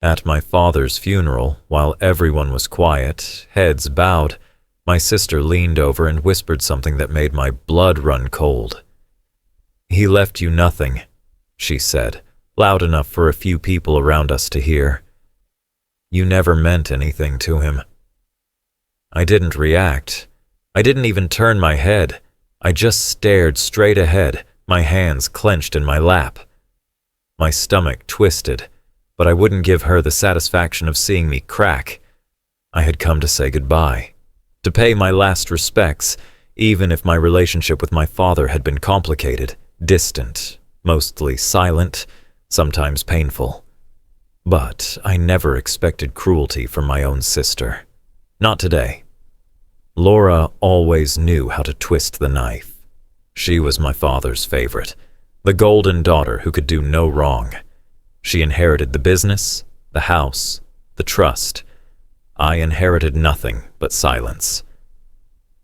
At my father's funeral, while everyone was quiet, heads bowed, my sister leaned over and whispered something that made my blood run cold. "He left you nothing," she said, loud enough for a few people around us to hear. "You never meant anything to him." I didn't react. I didn't even turn my head. I just stared straight ahead, my hands clenched in my lap. My stomach twisted, but I wouldn't give her the satisfaction of seeing me crack. I had come to say goodbye, to pay my last respects, even if my relationship with my father had been complicated, distant, mostly silent, sometimes painful. But I never expected cruelty from my own sister. Not today. Laura always knew how to twist the knife. She was my father's favorite, the golden daughter who could do no wrong. She inherited the business, the house, the trust. I inherited nothing but silence.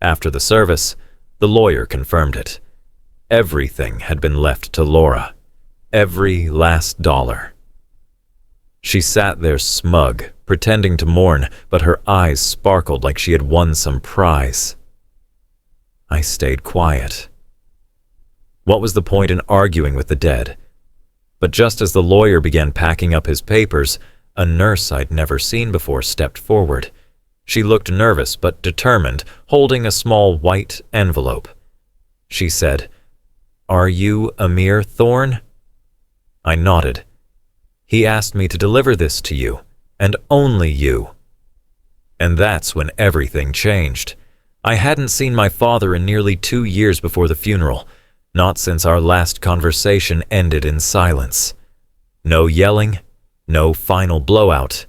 After the service, the lawyer confirmed it. Everything had been left to Laura. Every last dollar. She sat there smug, pretending to mourn, but her eyes sparkled like she had won some prize. I stayed quiet. What was the point in arguing with the dead? But just as the lawyer began packing up his papers, a nurse I'd never seen before stepped forward. She looked nervous but determined, holding a small white envelope. She said, "Are you Amir Thorne?" I nodded. "He asked me to deliver this to you, and only you." And that's when everything changed. I hadn't seen my father in nearly 2 years before the funeral, not since our last conversation ended in silence. No yelling, no final blowout,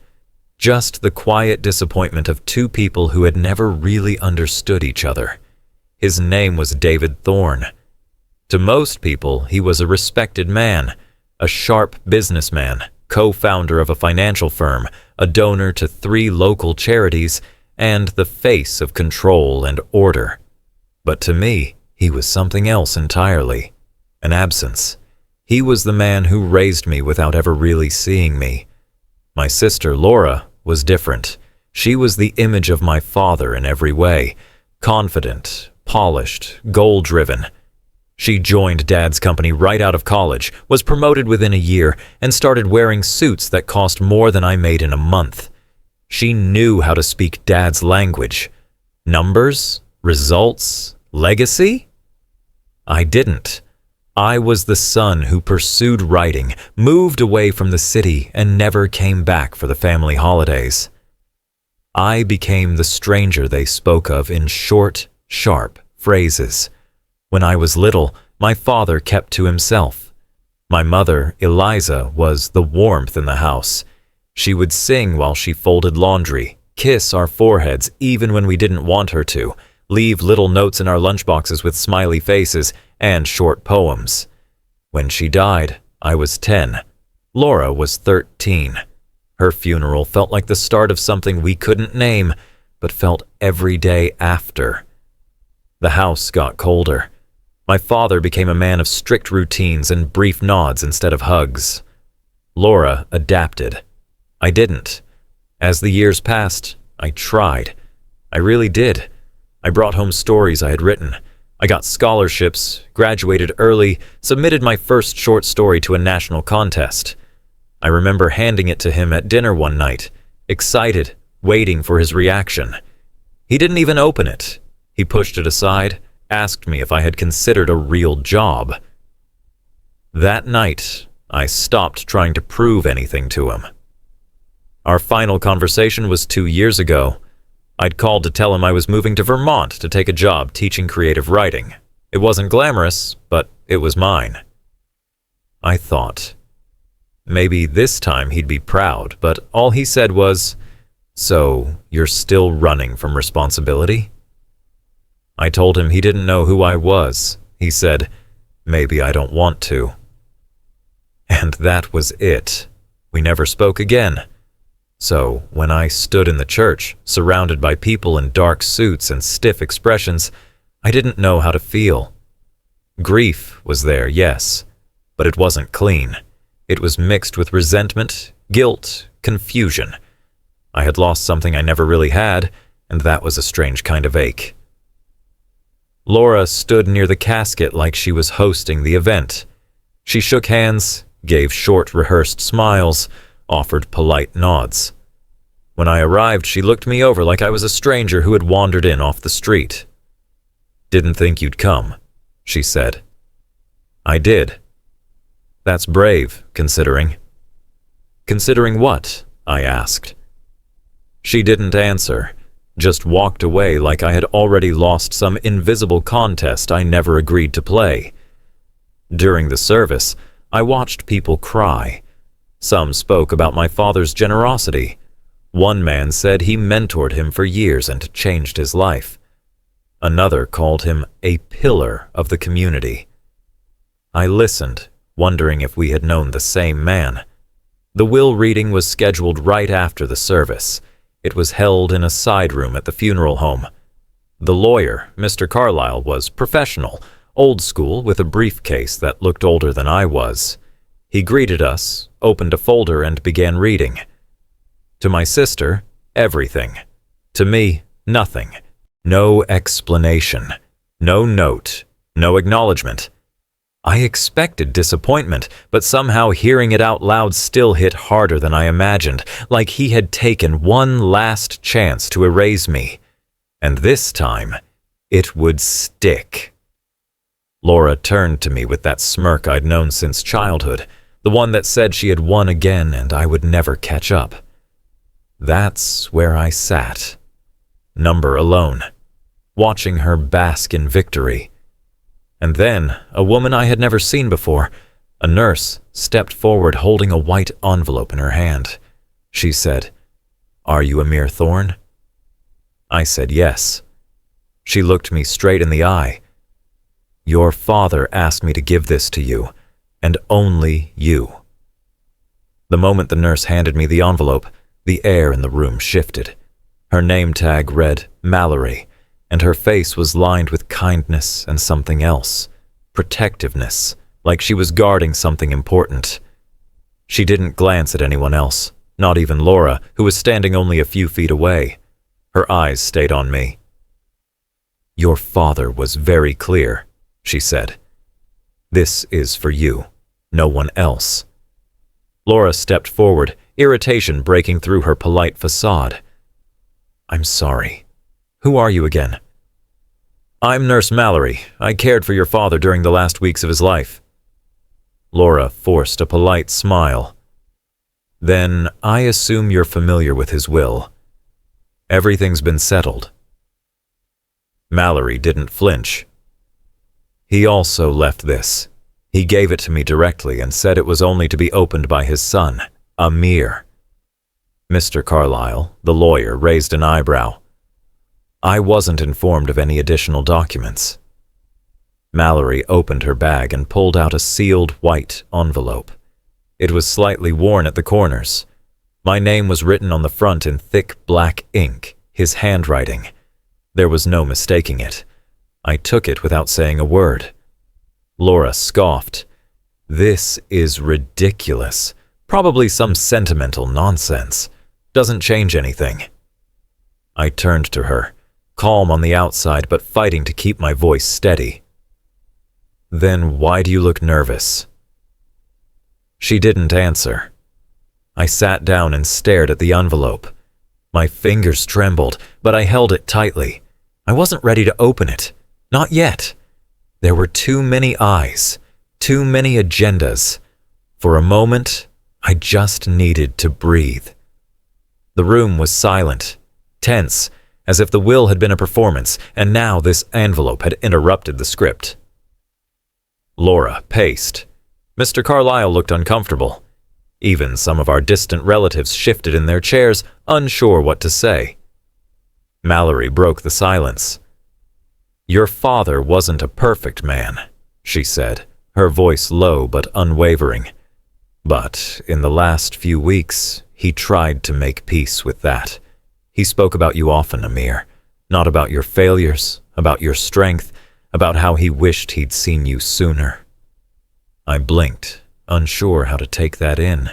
just the quiet disappointment of two people who had never really understood each other. His name was David Thorne. To most people, he was a respected man, a sharp businessman, co-founder of a financial firm, a donor to 3 local charities, and the face of control and order. But to me, he was something else entirely, an absence. He was the man who raised me without ever really seeing me. My sister, Laura, was different. She was the image of my father in every way, confident, polished, goal-driven. She joined Dad's company right out of college, was promoted within a year, and started wearing suits that cost more than I made in a month. She knew how to speak Dad's language. Numbers, results, legacy? I didn't. I was the son who pursued writing, moved away from the city, and never came back for the family holidays. I became the stranger they spoke of in short, sharp phrases. When I was little, my father kept to himself. My mother, Eliza, was the warmth in the house. She would sing while she folded laundry, kiss our foreheads even when we didn't want her to, leave little notes in our lunchboxes with smiley faces, and short poems. When she died, I was 10. Laura was 13. Her funeral felt like the start of something we couldn't name, but felt every day after. The house got colder. My father became a man of strict routines and brief nods instead of hugs. Laura adapted. I didn't. As the years passed, I tried. I really did. I brought home stories I had written. I got scholarships, graduated early, submitted my first short story to a national contest. I remember handing it to him at dinner one night, excited, waiting for his reaction. He didn't even open it. He pushed it aside, asked me if I had considered a real job. That night, I stopped trying to prove anything to him. Our final conversation was 2 years ago. I'd called to tell him I was moving to Vermont to take a job teaching creative writing. It wasn't glamorous, but it was mine. I thought. Maybe this time he'd be proud, but all he said was, "So, you're still running from responsibility?" I told him he didn't know who I was. He said, "Maybe I don't want to." And that was it. We never spoke again. So, when I stood in the church, surrounded by people in dark suits and stiff expressions, I didn't know how to feel. Grief was there, yes, but it wasn't clean. It was mixed with resentment, guilt, confusion. I had lost something I never really had, and that was a strange kind of ache. Laura stood near the casket like she was hosting the event. She shook hands, gave short, rehearsed smiles, offered polite nods. When I arrived, she looked me over like I was a stranger who had wandered in off the street. "Didn't think you'd come," she said. "I did." "That's brave, considering." "Considering what?" I asked. She didn't answer, just walked away like I had already lost some invisible contest I never agreed to play. During the service, I watched people cry. Some spoke about my father's generosity. One man said he mentored him for years and changed his life. Another called him a pillar of the community. I listened, wondering if we had known the same man. The will reading was scheduled right after the service. It was held in a side room at the funeral home. The lawyer, Mr. Carlyle, was professional, old school, with a briefcase that looked older than I was. He greeted us, opened a folder, and began reading. To my sister, everything. To me, nothing. No explanation. No note. No acknowledgement. I expected disappointment, but somehow hearing it out loud still hit harder than I imagined, like he had taken one last chance to erase me. And this time, it would stick. Laura turned to me with that smirk I'd known since childhood, the one that said she had won again and I would never catch up. That's where I sat, number alone, watching her bask in victory. And then, a woman I had never seen before, a nurse, stepped forward holding a white envelope in her hand. She said, "Are you Amir Thorne?" I said yes. She looked me straight in the eye. "Your father asked me to give this to you, and only you." The moment the nurse handed me the envelope, the air in the room shifted. Her name tag read Mallory, and her face was lined with kindness and something else, protectiveness, like she was guarding something important. She didn't glance at anyone else, not even Laura, who was standing only a few feet away. Her eyes stayed on me. "Your father was very clear," she said. "This is for you, no one else." Laura stepped forward, irritation breaking through her polite facade. "I'm sorry. Who are you again?" "I'm Nurse Mallory. I cared for your father during the last weeks of his life." Laura forced a polite smile. "Then I assume you're familiar with his will. Everything's been settled." Mallory didn't flinch. "He also left this. He gave it to me directly and said it was only to be opened by his son, Amir." Mr. Carlyle, the lawyer, raised an eyebrow. "I wasn't informed of any additional documents." Mallory opened her bag and pulled out a sealed white envelope. It was slightly worn at the corners. My name was written on the front in thick black ink, his handwriting. There was no mistaking it. I took it without saying a word. Laura scoffed. "This is ridiculous. Probably some sentimental nonsense. Doesn't change anything." I turned to her, calm on the outside but fighting to keep my voice steady. "Then why do you look nervous?" She didn't answer. I sat down and stared at the envelope. My fingers trembled, but I held it tightly. I wasn't ready to open it. Not yet. There were too many eyes, too many agendas. For a moment, I just needed to breathe. The room was silent, tense, as if the will had been a performance, and now this envelope had interrupted the script. Laura paced. Mr. Carlyle looked uncomfortable. Even some of our distant relatives shifted in their chairs, unsure what to say. Mallory broke the silence. "Your father wasn't a perfect man," she said, her voice low but unwavering. "But in the last few weeks, he tried to make peace with that. He spoke about you often, Amir. Not about your failures, about your strength, about how he wished he'd seen you sooner." I blinked, unsure how to take that in.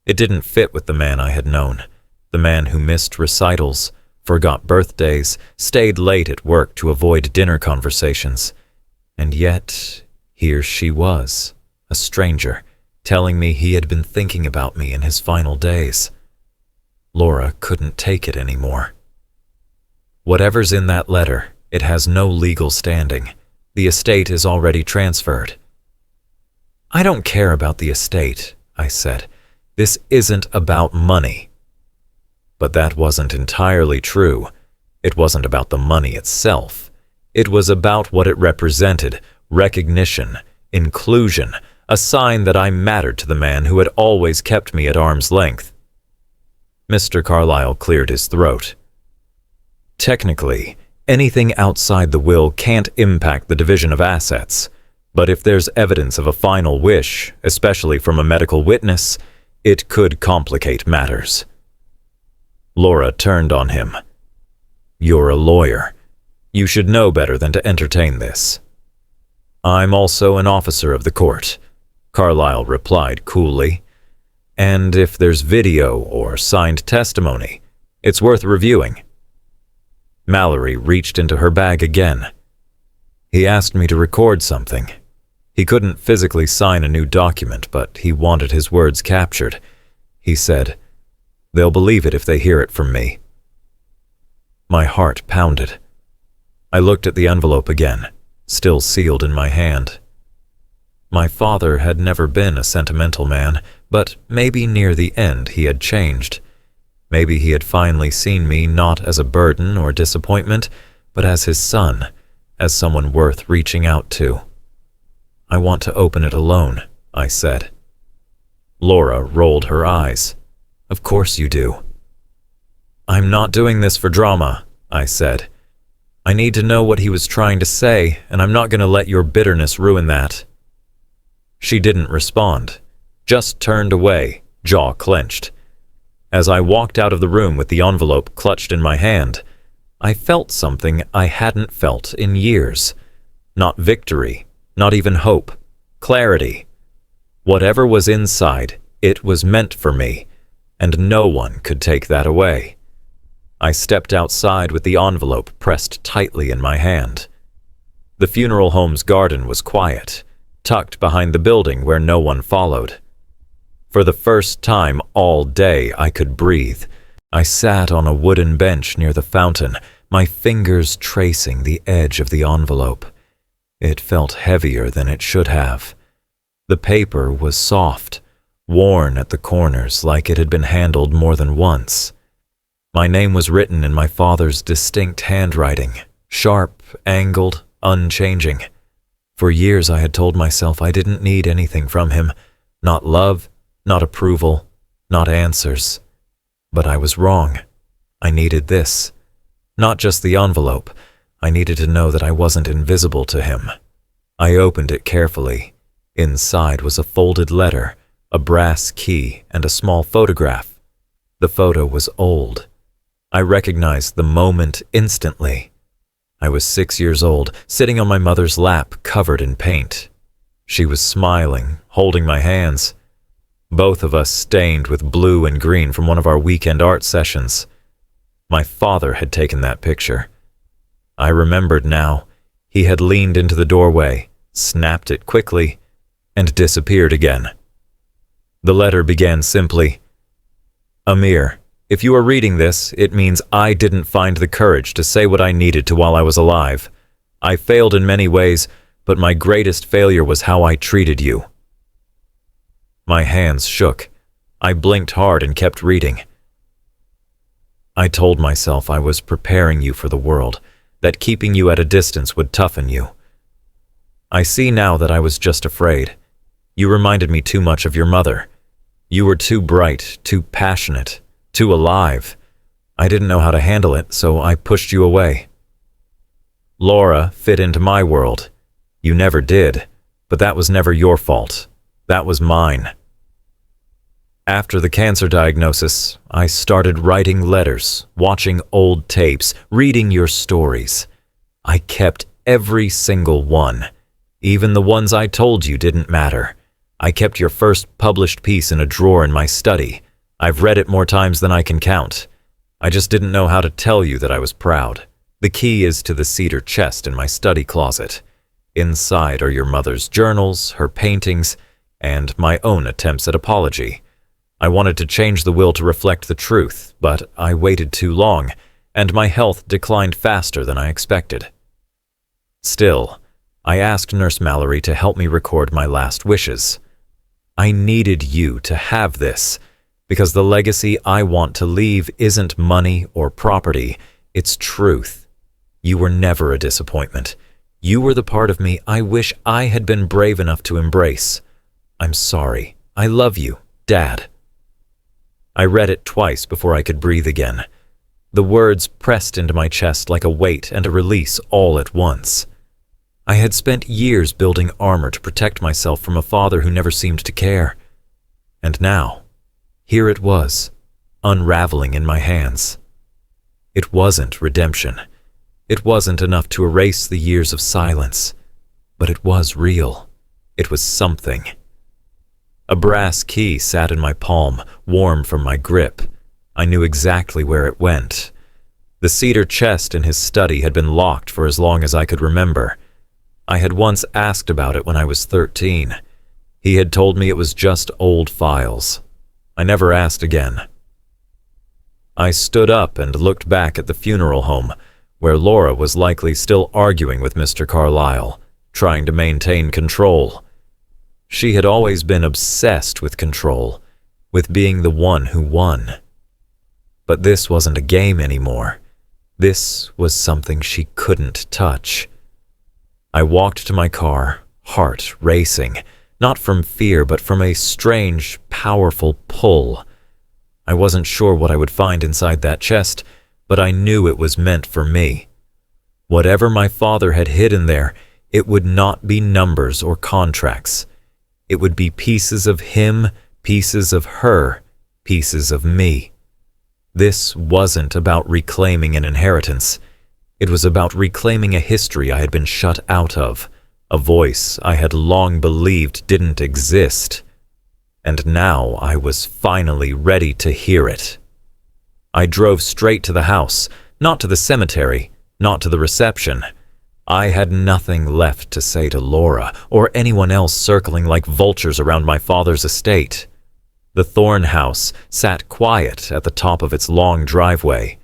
It didn't fit with the man I had known, the man who missed recitals, forgot birthdays, stayed late at work to avoid dinner conversations. And yet, here she was, a stranger, telling me he had been thinking about me in his final days. Laura couldn't take it anymore. Whatever's in that letter, it has no legal standing. The estate is already transferred. I don't care about the estate, I said. This isn't about money. But that wasn't entirely true. It wasn't about the money itself. It was about what it represented, recognition, inclusion, a sign that I mattered to the man who had always kept me at arm's length. Mr. Carlyle cleared his throat. Technically, anything outside the will can't impact the division of assets, but if there's evidence of a final wish, especially from a medical witness, it could complicate matters. Laura turned on him. You're a lawyer. You should know better than to entertain this. I'm also an officer of the court, Carlyle replied coolly. And if there's video or signed testimony, it's worth reviewing. Mallory reached into her bag again. He asked me to record something. He couldn't physically sign a new document, but he wanted his words captured. He said, "They'll believe it if they hear it from me." My heart pounded. I looked at the envelope again, still sealed in my hand. My father had never been a sentimental man, but maybe near the end he had changed. Maybe he had finally seen me not as a burden or disappointment, but as his son, as someone worth reaching out to. I want to open it alone, I said. Laura rolled her eyes. Of course you do. I'm not doing this for drama, I said. I need to know what he was trying to say, and I'm not going to let your bitterness ruin that. She didn't respond, just turned away, jaw clenched. As I walked out of the room with the envelope clutched in my hand, I felt something I hadn't felt in years. Not victory, not even hope, clarity. Whatever was inside, it was meant for me, and no one could take that away. I stepped outside with the envelope pressed tightly in my hand. The funeral home's garden was quiet, tucked behind the building where no one followed. For the first time all day I could breathe. I sat on a wooden bench near the fountain, my fingers tracing the edge of the envelope. It felt heavier than it should have. The paper was soft, worn at the corners like it had been handled more than once. My name was written in my father's distinct handwriting, sharp, angled, unchanging. For years I had told myself I didn't need anything from him, not love, not approval, not answers. But I was wrong. I needed this. Not just the envelope. I needed to know that I wasn't invisible to him. I opened it carefully. Inside was a folded letter, a brass key, and a small photograph. The photo was old. I recognized the moment instantly. I was 6 years old, sitting on my mother's lap, covered in paint. She was smiling, holding my hands. Both of us stained with blue and green from one of our weekend art sessions. My father had taken that picture. I remembered now. He had leaned into the doorway, snapped it quickly, and disappeared again. The letter began simply, "Amir, if you are reading this, it means I didn't find the courage to say what I needed to while I was alive. I failed in many ways, but my greatest failure was how I treated you." My hands shook. I blinked hard and kept reading. I told myself I was preparing you for the world, that keeping you at a distance would toughen you. I see now that I was just afraid. You reminded me too much of your mother. You were too bright, too passionate, too alive. I didn't know how to handle it, so I pushed you away. Laura fit into my world. You never did, but that was never your fault. That was mine. After the cancer diagnosis, I started writing letters, watching old tapes, reading your stories. I kept every single one. Even the ones I told you didn't matter. I kept your first published piece in a drawer in my study. I've read it more times than I can count. I just didn't know how to tell you that I was proud. The key is to the cedar chest in my study closet. Inside are your mother's journals, her paintings, and my own attempts at apology. I wanted to change the will to reflect the truth, but I waited too long, and my health declined faster than I expected. Still, I asked Nurse Mallory to help me record my last wishes. I needed you to have this, because the legacy I want to leave isn't money or property, it's truth. You were never a disappointment. You were the part of me I wish I had been brave enough to embrace. I'm sorry. I love you, Dad. I read it twice before I could breathe again. The words pressed into my chest like a weight and a release all at once. I had spent years building armor to protect myself from a father who never seemed to care. And now, here it was, unraveling in my hands. It wasn't redemption. It wasn't enough to erase the years of silence, but it was real. It was something. A brass key sat in my palm, warm from my grip. I knew exactly where it went. The cedar chest in his study had been locked for as long as I could remember. I had once asked about it when I was 13. He had told me it was just old files. I never asked again. I stood up and looked back at the funeral home, where Laura was likely still arguing with Mr. Carlyle, trying to maintain control. She had always been obsessed with control, with being the one who won. But this wasn't a game anymore. This was something she couldn't touch. I walked to my car, heart racing, not from fear but from a strange, powerful pull. I wasn't sure what I would find inside that chest, but I knew it was meant for me. Whatever my father had hidden there, it would not be numbers or contracts. It would be pieces of him, pieces of her, pieces of me. This wasn't about reclaiming an inheritance. It was about reclaiming a history I had been shut out of, a voice I had long believed didn't exist. And now I was finally ready to hear it. I drove straight to the house, not to the cemetery, not to the reception. I had nothing left to say to Laura or anyone else circling like vultures around my father's estate. The Thorn house sat quiet at the top of its long driveway.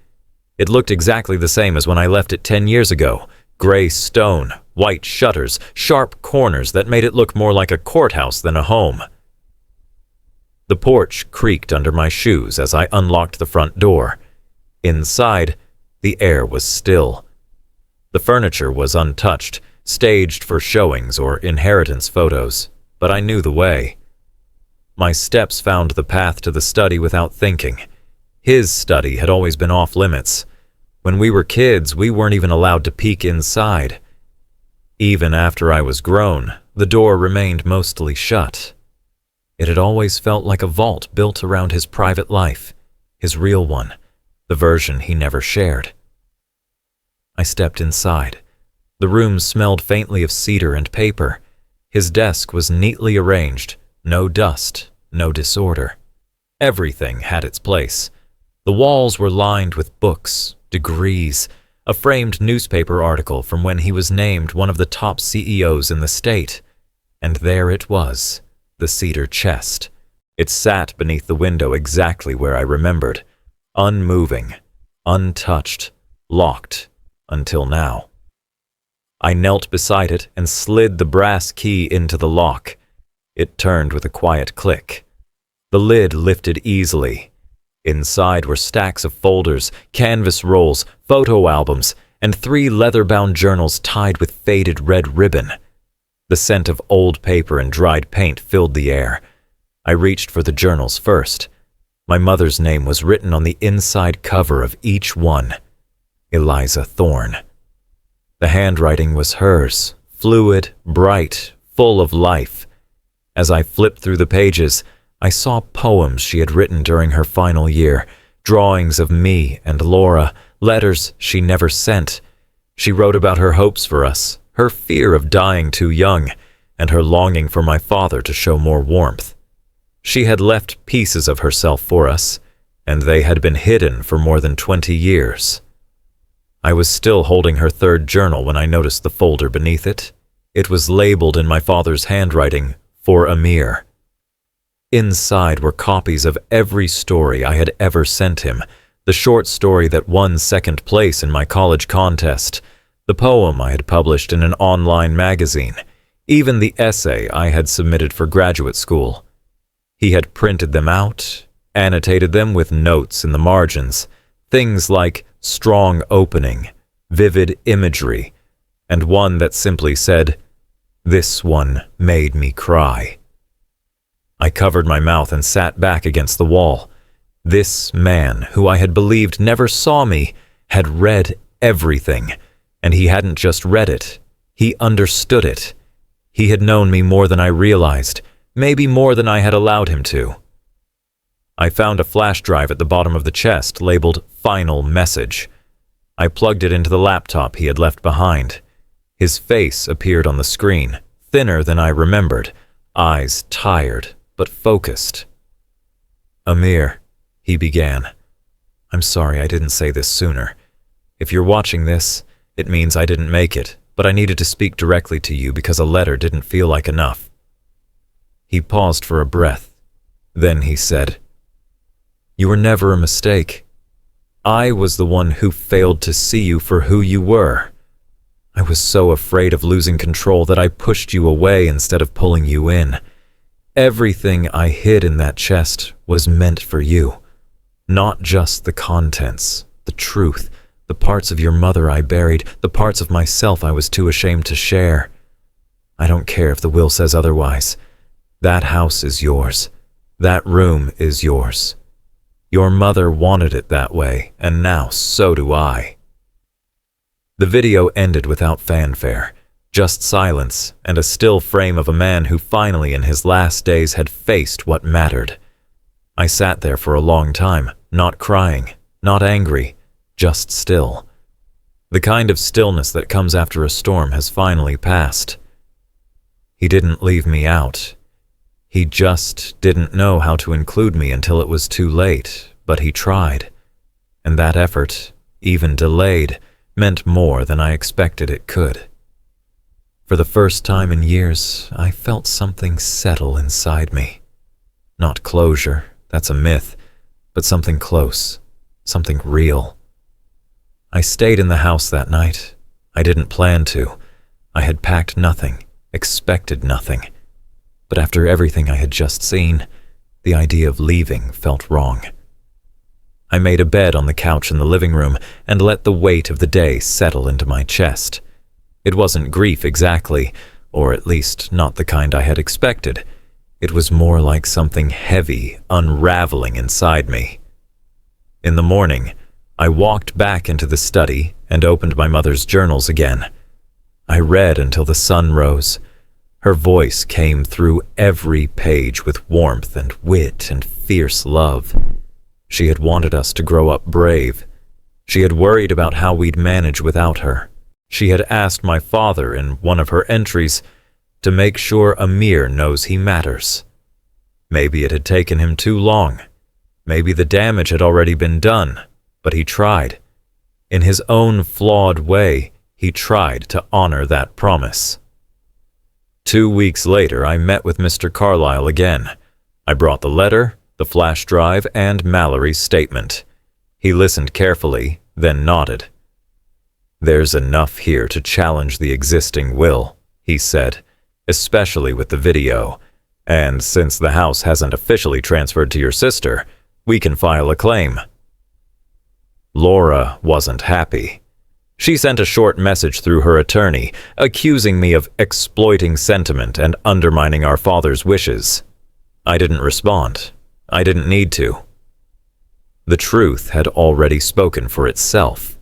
It looked exactly the same as when I left it 10 years ago. Gray stone, white shutters, sharp corners that made it look more like a courthouse than a home. The porch creaked under my shoes as I unlocked the front door. Inside, the air was still. The furniture was untouched, staged for showings or inheritance photos, but I knew the way. My steps found the path to the study without thinking. His study had always been off limits. When we were kids, we weren't even allowed to peek inside. Even after I was grown, the door remained mostly shut. It had always felt like a vault built around his private life, his real one, the version he never shared. I stepped inside. The room smelled faintly of cedar and paper. His desk was neatly arranged, no dust, no disorder. Everything had its place. The walls were lined with books, degrees, a framed newspaper article from when he was named one of the top CEOs in the state. And there it was, the cedar chest. It sat beneath the window exactly where I remembered, unmoving, untouched, locked, until now. I knelt beside it and slid the brass key into the lock. It turned with a quiet click. The lid lifted easily. Inside were stacks of folders, canvas rolls, photo albums, and 3 leather-bound journals tied with faded red ribbon. The scent of old paper and dried paint filled the air. I reached for the journals first. My mother's name was written on the inside cover of each one. Eliza Thorne. The handwriting was hers, fluid, bright, full of life. As I flipped through the pages, I saw poems she had written during her final year, drawings of me and Laura, letters she never sent. She wrote about her hopes for us, her fear of dying too young. and her longing for my father to show more warmth. She had left pieces of herself for us, and they had been hidden for more than 20 years. I was still holding her third journal when I noticed the folder beneath it. It was labeled in my father's handwriting, "For Amir." Inside were copies of every story I had ever sent him, the short story that won second place in my college contest, the poem I had published in an online magazine, even the essay I had submitted for graduate school. He had printed them out, annotated them with notes in the margins, things like strong opening, vivid imagery, and one that simply said, "This one made me cry." I covered my mouth and sat back against the wall. This man, who I had believed never saw me, had read everything, and he hadn't just read it, he understood it. He had known me more than I realized, maybe more than I had allowed him to. I found a flash drive at the bottom of the chest labeled "Final Message." I plugged it into the laptop he had left behind. His face appeared on the screen, thinner than I remembered, eyes tired but focused. "Amir," he began. "I'm sorry I didn't say this sooner. If you're watching this, it means I didn't make it, but I needed to speak directly to you because a letter didn't feel like enough." He paused for a breath. Then he said, "You were never a mistake. I was the one who failed to see you for who you were. I was so afraid of losing control that I pushed you away instead of pulling you in. Everything I hid in that chest was meant for you. Not just the contents, the truth, the parts of your mother I buried, the parts of myself I was too ashamed to share. I don't care if the will says otherwise. That house is yours. That room is yours. Your mother wanted it that way, and now so do I." The video ended without fanfare, just silence and a still frame of a man who finally in his last days had faced what mattered. I sat there for a long time, not crying, not angry, just still. The kind of stillness that comes after a storm has finally passed. He didn't leave me out. He just didn't know how to include me until it was too late, but he tried. And that effort, even delayed, meant more than I expected it could. For the first time in years, I felt something settle inside me. Not closure, that's a myth, but something close, something real. I stayed in the house that night. I didn't plan to. I had packed nothing, expected nothing. But after everything I had just seen, the idea of leaving felt wrong. I made a bed on the couch in the living room and let the weight of the day settle into my chest. It wasn't grief exactly, or at least not the kind I had expected. It was more like something heavy unraveling inside me. In the morning, I walked back into the study and opened my mother's journals again. I read until the sun rose. Her voice came through every page with warmth and wit and fierce love. She had wanted us to grow up brave. She had worried about how we'd manage without her. She had asked my father in one of her entries to make sure Amir knows he matters. Maybe it had taken him too long. Maybe the damage had already been done, but he tried. In his own flawed way, he tried to honor that promise. 2 weeks later, I met with Mr. Carlyle again. I brought the letter, the flash drive, and Mallory's statement. He listened carefully, then nodded. "There's enough here to challenge the existing will," he said, "especially with the video. And since the house hasn't officially transferred to your sister, we can file a claim." Laura wasn't happy. She sent a short message through her attorney, accusing me of exploiting sentiment and undermining our father's wishes. I didn't respond. I didn't need to. The truth had already spoken for itself.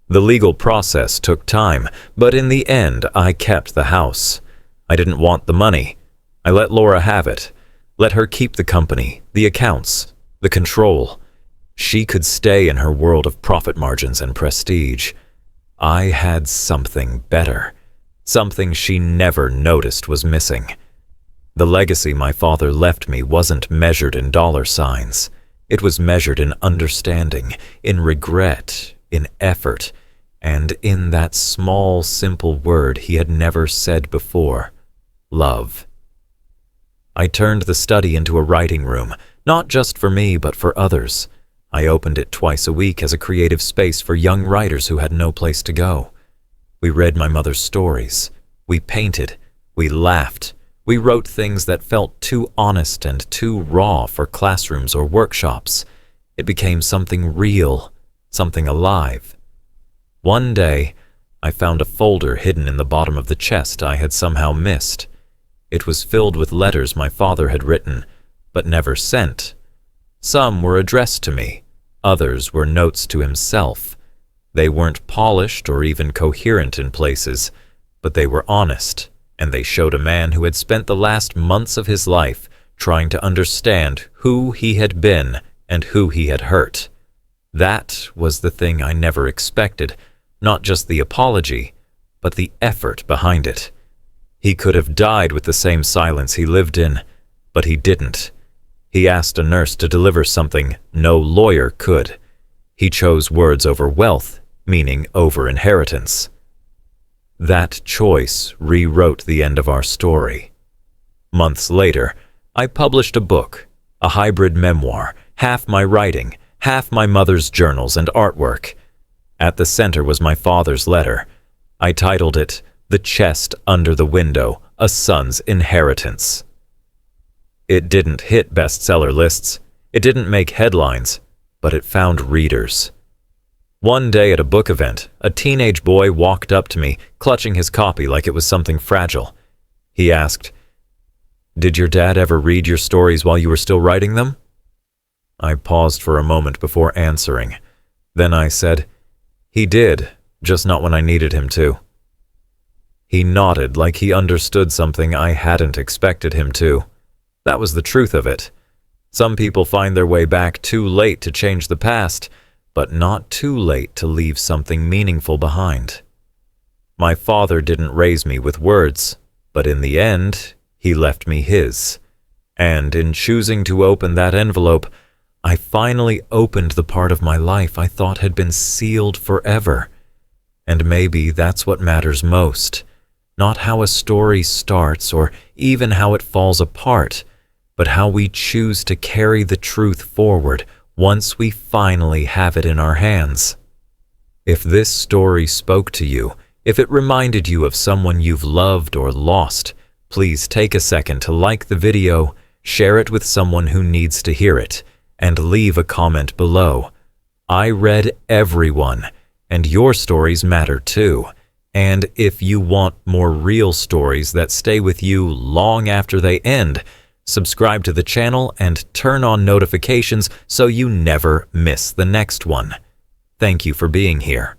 The legal process took time, but in the end, I kept the house. I didn't want the money. I let Laura have it. Let her keep the company, the accounts, the control. She could stay in her world of profit margins and prestige. I had something better, Something she never noticed was missing. The legacy my father left me wasn't measured in dollar signs. It was measured in understanding, in regret, in effort, and in that small, simple word he had never said before: love. I turned the study into a writing room, not just for me, but for others. I opened it twice a week as a creative space for young writers who had no place to go. We read my mother's stories. We painted. We laughed. We wrote things that felt too honest and too raw for classrooms or workshops. It became something real, something alive. One day, I found a folder hidden in the bottom of the chest I had somehow missed. It was filled with letters my father had written, but never sent. Some were addressed to me. Others were notes to himself. They weren't polished or even coherent in places, but they were honest, and they showed a man who had spent the last months of his life trying to understand who he had been and who he had hurt. That was the thing I never expected, not just the apology, but the effort behind it. He could have died with the same silence he lived in, but he didn't. He asked a nurse to deliver something no lawyer could. He chose words over wealth, meaning over inheritance. That choice rewrote the end of our story. Months later, I published a book, a hybrid memoir, half my writing, half my mother's journals and artwork. At the center was my father's letter. I titled it, "The Chest Under the Window, A Son's Inheritance." It didn't hit bestseller lists. It didn't make headlines, but it found readers. One day at a book event, a teenage boy walked up to me, clutching his copy like it was something fragile. He asked, "Did your dad ever read your stories while you were still writing them?" I paused for a moment before answering. Then I said, "He did, just not when I needed him to." He nodded like he understood something I hadn't expected him to. That was the truth of it. Some people find their way back too late to change the past, but not too late to leave something meaningful behind. My father didn't raise me with words, but in the end, he left me his. And in choosing to open that envelope, I finally opened the part of my life I thought had been sealed forever. And maybe that's what matters most. Not how a story starts or even how it falls apart, but how we choose to carry the truth forward once we finally have it in our hands. If this story spoke to you, if it reminded you of someone you've loved or lost, please take a second to like the video, share it with someone who needs to hear it, and leave a comment below. I read everyone, and your stories matter too. And if you want more real stories that stay with you long after they end, subscribe to the channel and turn on notifications so you never miss the next one. Thank you for being here.